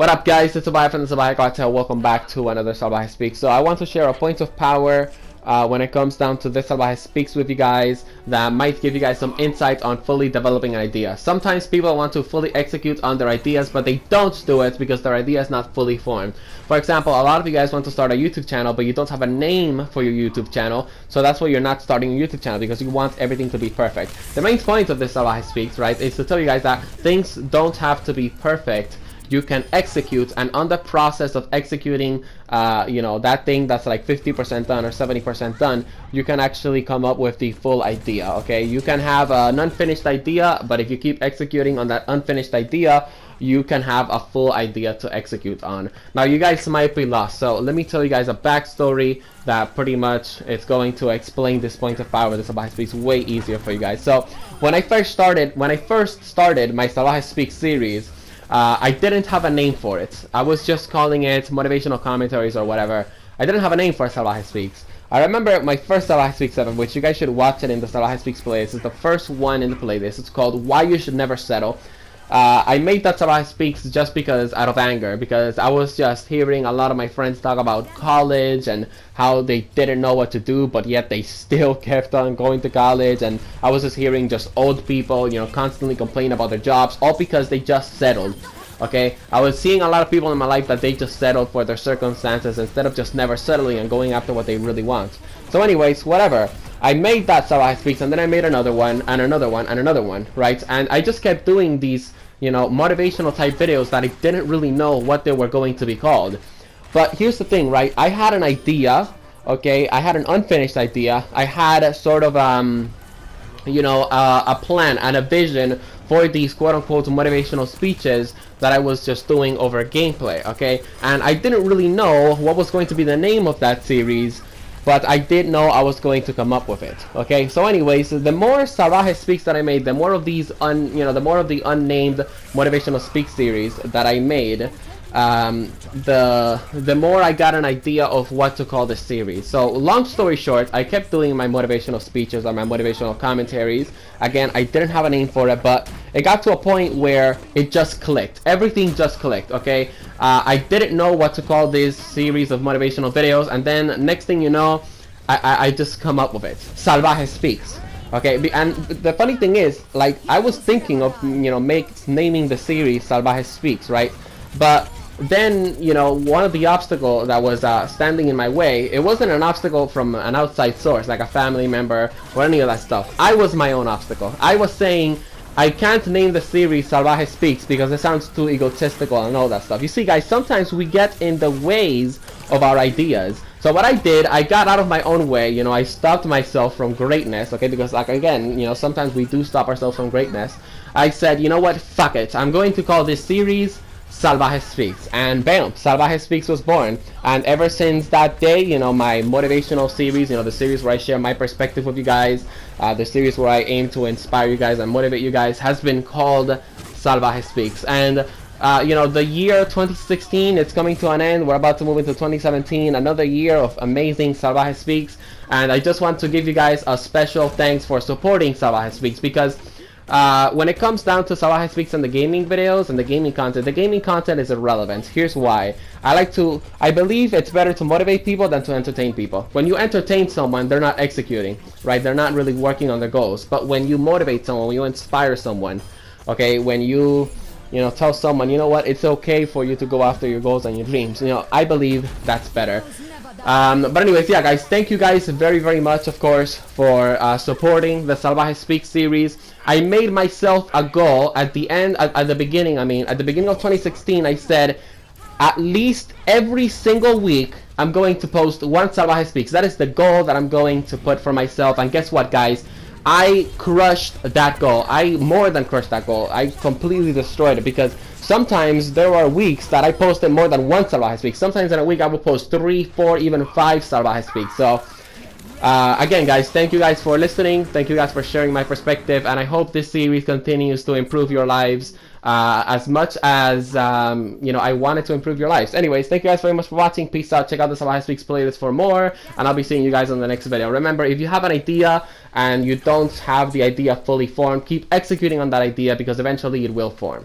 What up, guys? It's Salvajee from the Salvajee Cartel. Welcome back to another Salvajee Speaks. So I want to share a point of power when it comes down to this Salvajee Speaks with you guys that might give you guys some insight on fully developing an idea. Sometimes people want to fully execute on their ideas, but they don't do it because their idea is not fully formed. For example, a lot of you guys want to start a YouTube channel, but you don't have a name for your YouTube channel, so that's why you're not starting a YouTube channel, because you want everything to be perfect. The main point of this Salvajee Speaks, right, is to tell you guys that things don't have to be perfect. You can execute, and on the process of executing you know, that thing that's like 50% done or 70% done, you can actually come up with the full idea. Okay, you can have an unfinished idea, but if you keep executing on that unfinished idea, you can have a full idea to execute on. Now you guys might be lost, so let me tell you guys a backstory that pretty much is going to explain this point of power. This Salvajee Speaks way easier for you guys. So when I first started my Salvajee Speaks series, I didn't have a name for it. I was just calling it motivational commentaries or whatever. I didn't have a name for Salvajee Speaks. I remember my first Salvajee Speaks ever, which you guys should watch it in the Salvajee Speaks playlist. It's the first one in the playlist. It's called Why You Should Never Settle. I made that Salvajee Speaks just because, out of anger, because I was just hearing a lot of my friends talk about college and how they didn't know what to do, but yet they still kept on going to college. And I was just hearing just old people, you know, constantly complain about their jobs, all because they just settled. Okay, I was seeing a lot of people in my life that they just settled for their circumstances instead of just never settling and going after what they really want. So anyways, whatever. I made that Salvajee Speaks, and then I made another one, and another one, and another one, right? And I just kept doing these, you know, motivational type videos that I didn't really know what they were going to be called. But here's the thing, right? I had an idea, okay? I had an unfinished idea. I had a sort of, you know, a plan and a vision for these quote-unquote motivational speeches that I was just doing over gameplay, okay? And I didn't really know what was going to be the name of that series, but I did know I was going to come up with it. Okay, so anyways, the more Salvajee Speaks that I made, the more of these the more of the unnamed motivational speak series that I made, the more I got an idea of what to call the series. So long story short, I kept doing my motivational speeches or my motivational commentaries. Again, I didn't have a name for it, but it got to a point where it just clicked. Everything just clicked, okay? I didn't know what to call this series of motivational videos, and then next thing you know, I just come up with it. Salvajee Speaks. Okay, and the funny thing is, like, I was thinking of, you know, naming the series Salvajee Speaks, right? But then, you know, one of the obstacles that was standing in my way, it wasn't an obstacle from an outside source, like a family member or any of that stuff. I was my own obstacle. I was saying, I can't name the series Salvajee Speaks because it sounds too egotistical and all that stuff. You see, guys, sometimes we get in the ways of our ideas. So what I did, I got out of my own way, you know, I stopped myself from greatness, okay, because, like, again, you know, sometimes we do stop ourselves from greatness. I said, you know what, fuck it, I'm going to call this series Salvajee Speaks, and bam, Salvajee Speaks was born. And ever since that day, you know, my motivational series, you know, the series where I share my perspective with you guys, the series where I aim to inspire you guys and motivate you guys, has been called Salvajee Speaks. And you know, the year 2016, it's coming to an end. We're about to move into 2017, another year of amazing Salvajee Speaks. And I just want to give you guys a special thanks for supporting Salvajee Speaks, because when it comes down to Salvajee Speaks and the gaming videos and the gaming content is irrelevant. Here's why. I believe it's better to motivate people than to entertain people. When you entertain someone, they're not executing, right? They're not really working on their goals. But when you motivate someone, when you inspire someone, okay, when you know, tell someone, you know what, it's okay for you to go after your goals and your dreams, you know, I believe that's better. But anyways, yeah, guys, thank you guys very, very much, of course, for supporting the Salvajee Speaks series. I made myself a goal at the beginning of 2016. I said, at least every single week, I'm going to post one Salvajee Speaks. That is the goal that I'm going to put for myself. And guess what, guys? I crushed that goal. I more than crushed that goal. I completely destroyed it, because sometimes there are weeks that I posted more than one Salvajee Speaks. Sometimes in a week I will post 3, 4, even 5 Salvajee Speaks. So again, guys, thank you guys for listening. Thank you guys for sharing my perspective, and I hope this series continues to improve your lives as much as you know, I wanted to improve your lives. Anyways, thank you guys very much for watching. Peace out. Check out the Salvajee Speaks playlist for more, and I'll be seeing you guys on the next video. Remember, if you have an idea and you don't have the idea fully formed, keep executing on that idea, because eventually it will form.